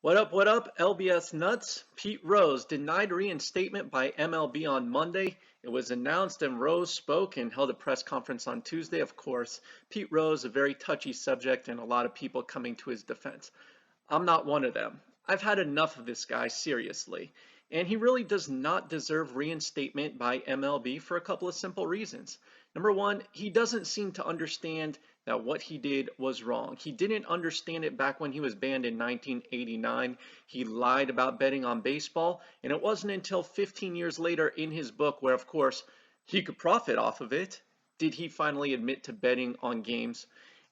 What up, LBS nuts? Pete Rose denied reinstatement by MLB on Monday. It was announced and Rose spoke and held a press conference on Tuesday. Of course, Pete Rose, a very touchy subject and a lot of people coming to his defense. I'm not one of them. I've had enough of this guy, seriously. And he really does not deserve reinstatement by MLB for a couple of simple reasons. Number one, he doesn't seem to understand that what he did was wrong. He didn't understand it back when he was banned in 1989. He lied about betting on baseball, and it wasn't until 15 years later in his book, where of course he could profit off of it, did he finally admit to betting on games.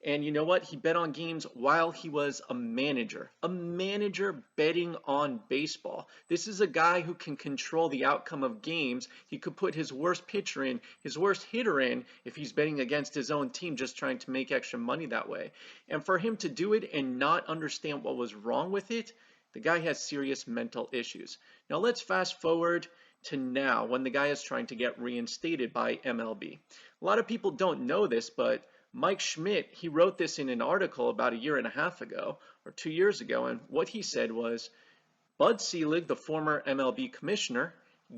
And you know what? He bet on games while he was a manager. A manager betting on baseball. This is a guy who can control the outcome of games. He could put his worst pitcher in, his worst hitter in, if he's betting against his own team, just trying to make extra money that way. And for him to do it and not understand what was wrong with it, the guy has serious mental issues. Now let's fast forward to now when the guy is trying to get reinstated by MLB. A lot of people don't know this, but Mike Schmidt, he wrote this in an article about a year and a half ago or 2 years ago, and what he said was Bud Selig, the former MLB commissioner,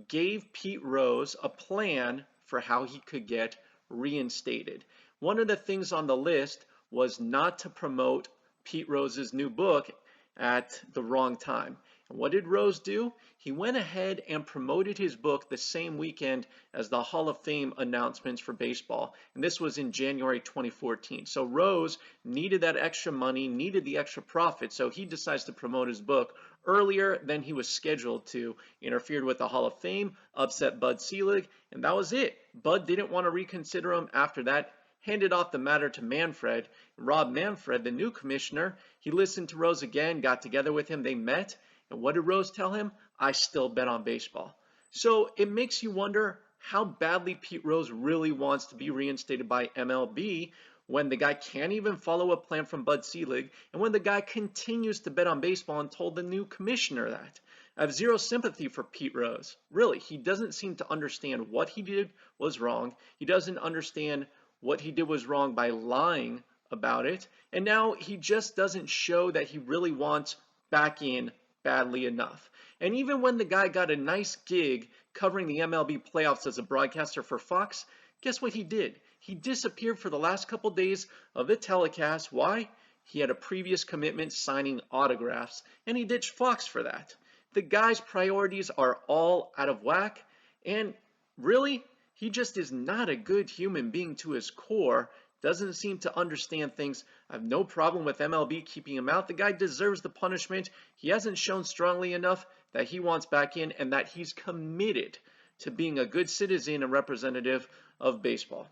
gave Pete Rose a plan for how he could get reinstated. One of the things on the list was not to promote Pete Rose's new book at the wrong time. And what did Rose do? He went ahead and promoted his book the same weekend as the Hall of Fame announcements for baseball. And this was in January 2014. So Rose needed that extra money, needed the extra profit, so he decides to promote his book earlier than he was scheduled to, interfered with the Hall of Fame, upset Bud Selig, and that was it. Bud didn't want to reconsider him after that, handed off the matter to Manfred. Rob Manfred, the new commissioner, he listened to Rose again, got together with him, they met, and what did Rose tell him? I still bet on baseball. So it makes you wonder how badly Pete Rose really wants to be reinstated by MLB when the guy can't even follow a plan from Bud Selig, and when the guy continues to bet on baseball and told the new commissioner that. I have zero sympathy for Pete Rose. Really, he doesn't seem to understand what he did was wrong. He doesn't understand what he did was wrong by lying about it, and now he just doesn't show that he really wants back in badly enough. And even when the guy got a nice gig covering the MLB playoffs as a broadcaster for Fox, guess what he did? He disappeared for the last couple days of the telecast. Why? He had a previous commitment signing autographs, and he ditched Fox for that. The guy's priorities are all out of whack, and really, he just is not a good human being to his core. Doesn't seem to understand things. I have no problem with MLB keeping him out. The guy deserves the punishment. He hasn't shown strongly enough that he wants back in and that he's committed to being a good citizen and representative of baseball.